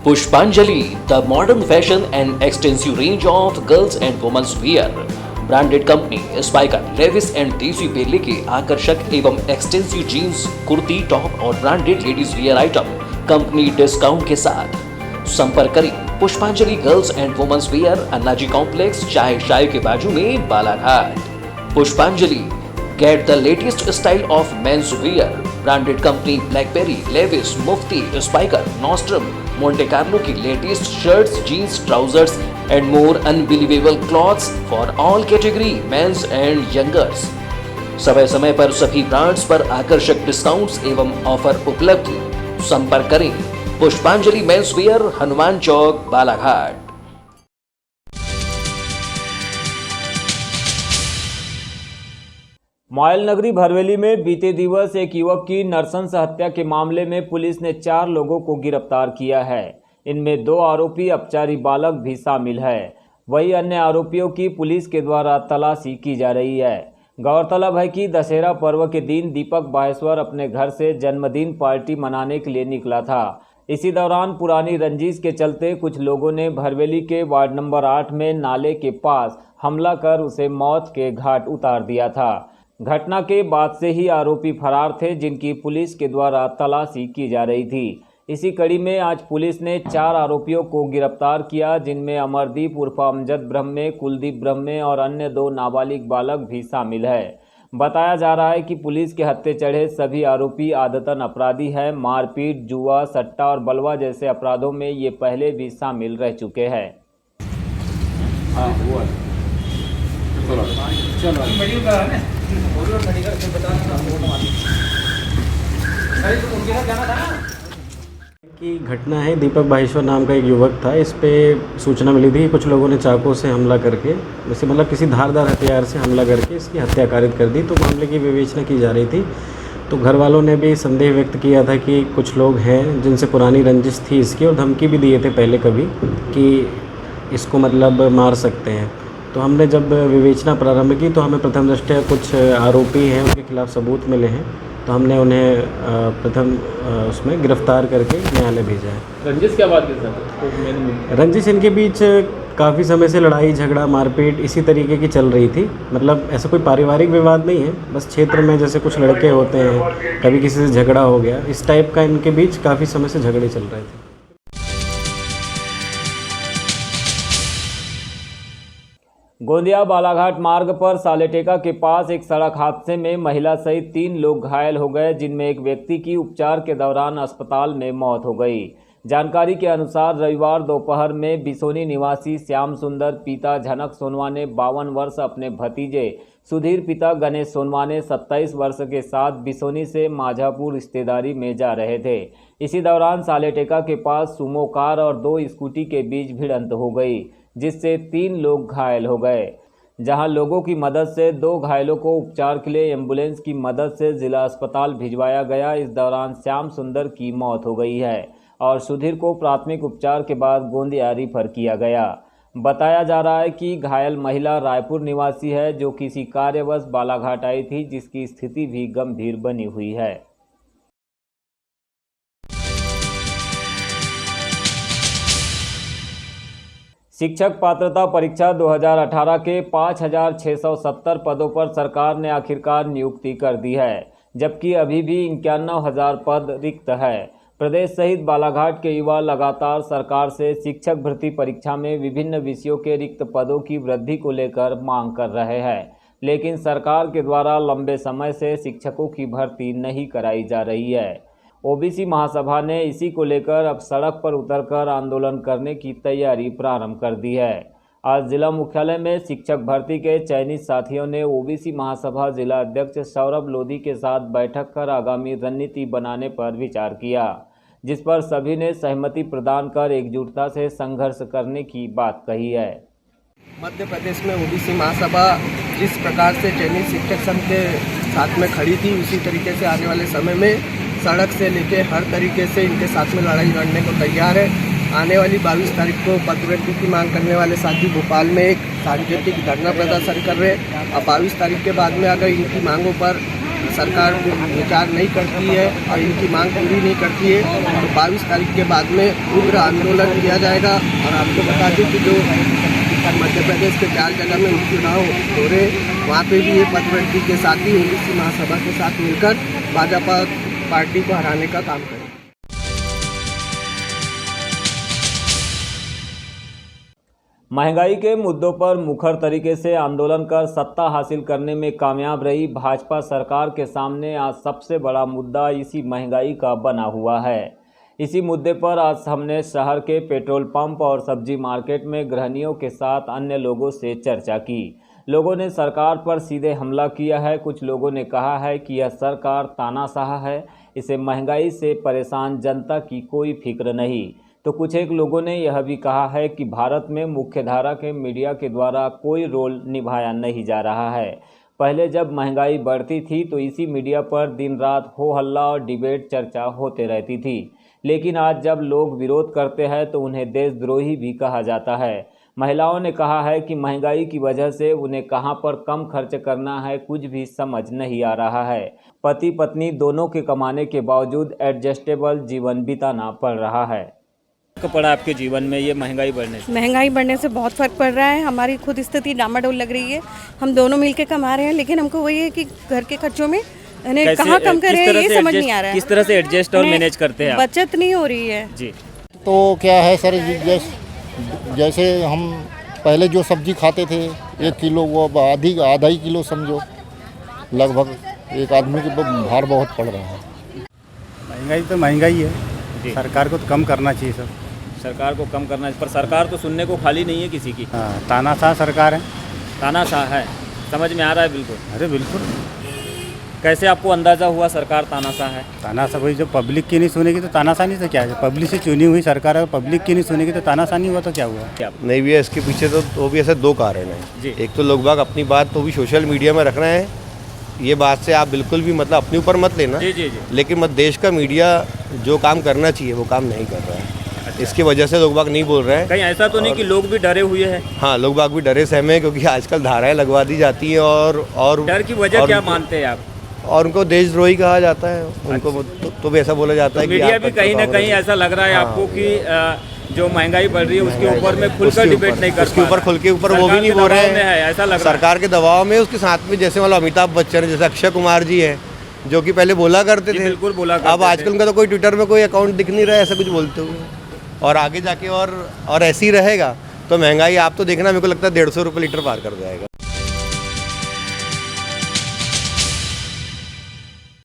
Pushpanjali, the modern fashion and extensive range of girls and women's wear. Branded company Spykar, Levi's and Desi Belle के आकर्षक एवं extensive jeans, kurti, top और branded ladies wear item company discount के साथ। संपर्क करें Pushpanjali girls and women's wear, Annaji complex, चाय के बाजू में, Balaghat. Pushpanjali, get the latest style of men's wear, branded company Blackberry, Levi's, Mufti, Spykar, Nostrum, Monte Carlo की latest shirts, jeans, trousers and more unbelievable clothes for all category men's and youngers। समय पर सभी brands पर आकर्षक discounts एवं offer उपलब्ध। संपर्क करें पुष्पांजलि मेंस वियर, हनुमान चौक, बालाघाट। मोयल नगरी भरवेली में बीते दिवस एक युवक की नरसंस हत्या के मामले में पुलिस ने 4 लोगों को गिरफ्तार किया है। इनमें 2 आरोपी अपचारी बालक भी शामिल है। वही अन्य आरोपियों की पुलिस के द्वारा तलाशी की जा रही है। गौरतलब है कि दशहरा पर्व के दिन दीपक बाहेश्वर अपने घर से जन्मदिन पार्टी मनाने के लिए निकला था। इसी दौरान पुरानी रंजिश के चलते कुछ लोगों ने भरवेली के वार्ड नंबर 8 में नाले के पास हमला कर उसे मौत के घाट उतार दिया था। घटना के बाद से ही आरोपी फरार थे, जिनकी पुलिस के द्वारा तलाशी की जा रही थी। इसी कड़ी में आज पुलिस ने 4 आरोपियों को गिरफ्तार किया, जिनमें अमरदीप उर्फ अमजद ब्रह्मे, कुलदीप ब्रह्मे और अन्य 2 नाबालिग बालक भी शामिल है। बताया जा रहा है कि पुलिस के हत्थे चढ़े सभी आरोपी आदतन अपराधी हैं। मारपीट, जुआ, सट्टा और बलवा जैसे अपराधों में ये पहले भी शामिल रह चुके हैं। की घटना है। दीपक बाहेश्वर नाम का एक युवक था। इस पे सूचना मिली थी, कुछ लोगों ने चाकू से हमला करके, वैसे मतलब किसी धारदार हथियार से हमला करके इसकी हत्या कारित कर दी। तो मामले की विवेचना की जा रही थी। तो घर वालों ने भी संदेह व्यक्त किया था कि कुछ लोग हैं जिनसे पुरानी रंजिश थी इसकी, और धमकी भी दिए थे पहले कभी कि इसको मतलब मार सकते हैं। तो हमने जब विवेचना प्रारंभ की तो हमें प्रथम दृष्टया कुछ आरोपी हैं, उनके खिलाफ सबूत मिले हैं। तो हमने उन्हें प्रथम उसमें गिरफ्तार करके न्यायालय भेजा है। रंजिश क्या बात है? रंजिश इनके बीच काफ़ी समय से लड़ाई झगड़ा मारपीट इसी तरीके की चल रही थी। मतलब ऐसा कोई पारिवारिक विवाद नहीं है, बस क्षेत्र में जैसे कुछ लड़के होते हैं, कभी किसी से झगड़ा हो गया, इस टाइप का इनके बीच काफ़ी समय से झगड़े चल रहे थे। गोंदिया बालाघाट मार्ग पर सालेटेका के पास एक सड़क हादसे में महिला सहित 3 लोग घायल हो गए, जिनमें एक व्यक्ति की उपचार के दौरान अस्पताल में मौत हो गई। जानकारी के अनुसार रविवार दोपहर में बिसोनी निवासी श्याम सुंदर पिता झनक सोनवाने 52 वर्ष अपने भतीजे सुधीर पिता गणेश सोनवाने 27 वर्ष के साथ बिसोनी से माझापुर रिश्तेदारी में जा रहे थे। इसी दौरान सालेटेका के पास सुमो कार और 2 स्कूटी के बीच भिड़ंत हो गई, जिससे 3 लोग घायल हो गए। जहां लोगों की मदद से 2 घायलों को उपचार के लिए एम्बुलेंस की मदद से जिला अस्पताल भिजवाया गया। इस दौरान श्याम सुंदर की मौत हो गई है और सुधीर को प्राथमिक उपचार के बाद गोंदिया रिफर किया गया। बताया जा रहा है कि घायल महिला रायपुर निवासी है, जो किसी कार्यवश बालाघाट आई थी, जिसकी स्थिति भी गंभीर बनी हुई है। शिक्षक पात्रता परीक्षा 2018 के 5,670 पदों पर सरकार ने आखिरकार नियुक्ति कर दी है, जबकि अभी भी 51,000 पद रिक्त है। प्रदेश सहित बालाघाट के युवा लगातार सरकार से शिक्षक भर्ती परीक्षा में विभिन्न विषयों के रिक्त पदों की वृद्धि को लेकर मांग कर रहे हैं, लेकिन सरकार के द्वारा लंबे समय से शिक्षकों की भर्ती नहीं कराई जा रही है। ओबीसी महासभा ने इसी को लेकर अब सड़क पर उतरकर आंदोलन करने की तैयारी प्रारंभ कर दी है। आज जिला मुख्यालय में शिक्षक भर्ती के चयनित साथियों ने ओबीसी महासभा जिला अध्यक्ष सौरभ लोधी के साथ बैठक कर आगामी रणनीति बनाने पर विचार किया, जिस पर सभी ने सहमति प्रदान कर एकजुटता से संघर्ष करने की बात कही है। मध्य प्रदेश में ओबीसी महासभा जिस प्रकार से चयनित शिक्षक संघ के साथ में खड़ी थी, उसी तरीके से आने वाले समय में सड़क से लेके हर तरीके से इनके साथ में लड़ाई लड़ने को तैयार है। आने वाली 22 तारीख को पदोन्नति की मांग करने वाले साथी भोपाल में एक सांकेतिक धरना प्रदर्शन कर रहे हैं। अब 22 तारीख के बाद में अगर इनकी मांगों पर सरकार विचार नहीं करती है और इनकी मांग पूरी नहीं करती है तो 22 तारीख के बाद में उग्र आंदोलन किया जाएगा। और आपको बता दें कि जो मध्य प्रदेश के 4 जगह में उपचुनाव हो रहे वहाँ पे भी ये पदवृद्धि के साथ ही ओबीसी महासभा के साथ मिलकर भाजपा पार्टी को हराने का काम करें। महंगाई के मुद्दों पर मुखर तरीके से आंदोलन कर सत्ता हासिल करने में कामयाब रही भाजपा सरकार के सामने आज सबसे बड़ा मुद्दा इसी महंगाई का बना हुआ है। इसी मुद्दे पर आज हमने शहर के पेट्रोल पंप और सब्जी मार्केट में गृहिणियों के साथ अन्य लोगों से चर्चा की। लोगों ने सरकार पर सीधे हमला किया है। कुछ लोगों ने कहा है कि यह सरकार तानाशाह है, इसे महंगाई से परेशान जनता की कोई फिक्र नहीं। तो कुछ एक लोगों ने यह भी कहा है कि भारत में मुख्यधारा के मीडिया के द्वारा कोई रोल निभाया नहीं जा रहा है। पहले जब महंगाई बढ़ती थी तो इसी मीडिया पर दिन रात हो हल्ला और डिबेट चर्चा होते रहती थी, लेकिन आज जब लोग विरोध करते हैं तो उन्हें देशद्रोही भी कहा जाता है। महिलाओं ने कहा है कि महंगाई की वजह से उन्हें कहां पर कम खर्च करना है कुछ भी समझ नहीं आ रहा है। पति पत्नी दोनों के कमाने के बावजूद एडजस्टेबल जीवन बिताना पड़ रहा है। पड़ा आपके जीवन में ये महंगाई बढ़ने से बहुत फ़र्क पड़ रहा है। हमारी खुद स्थिति डामाडोल लग रही है। हम दोनों मिलके कमा रहे हैं, लेकिन हमको वही है कि घर के खर्चों में कहाँ कम करें ये समझ नहीं आ रहा है। किस तरह से एडजस्ट और मैनेज करते हैं? बचत नहीं हो रही है जी। तो क्या है सर, जैसे हम पहले जो सब्जी खाते थे 1 किलो, वो अब आधा ही किलो समझो, लगभग एक आदमी के भार बहुत पड़ रहा है। महंगाई तो महंगाई है, सरकार को तो कम करना चाहिए सर। सरकार को कम करना, पर सरकार तो सुनने को खाली नहीं है किसी की। हाँ, तानाशाह सरकार है। तानाशाह है, समझ में आ रहा है बिल्कुल। अरे बिल्कुल। कैसे आपको अंदाज़ा हुआ सरकार तानाशाह है? तानाशाह भाई, जब पब्लिक की नहीं सुनेगी तो तानाशाह नहीं तो क्या है? पब्लिक से चुनी हुई सरकार है, पब्लिक की नहीं सुनेगी तो तानाशाह नहीं हुआ तो क्या हुआ? क्या नहीं भैया, इसके पीछे तो भी ऐसे 2 कारण हैं। एक तो लोग बाग अपनी बात तो भी सोशल मीडिया में रख रहे हैं, ये बात से आप बिल्कुल भी मतलब अपने ऊपर मत लेना। जी। लेकिन मत देश का मीडिया जो काम करना चाहिए वो काम नहीं कर रहा है। इसकी वजह से लोग बाग नहीं बोल रहे हैं। कहीं ऐसा तो नहीं कि लोग भी डरे हुए हैं? हाँ, लोग बाग भी डरे सहमे हैं, क्योंकि आजकल धाराएं लगवा दी जाती हैं और डर की वजह क्या मानते हैं आप? और उनको देशद्रोही कहा जाता है, उनको तो भी ऐसा बोला जाता है कि मीडिया भी कहीं ना कहीं ऐसा लग रहा है आपको कि जो महंगाई बढ़ रही है उसके ऊपर में खुलकर डिबेट नहीं कर, उसके ऊपर खुल के ऊपर वो भी नहीं बोल रहे हैं। ऐसा लग रहा है सरकार के दबाव में, उसके साथ में जैसे मतलब अमिताभ बच्चन, जैसे अक्षय कुमार जी हैं, जो कि पहले बोला करते थे, बिल्कुल बोला करते अब आजकल उनका तो कोई ट्विटर में कोई अकाउंट दिख नहीं रहा है ऐसा कुछ बोलते हुए। और आगे जाके और ऐसे ही रहेगा तो महंगाई आप तो देखना, मेरे को लगता है 150 रुपये लीटर पार कर जाएगा।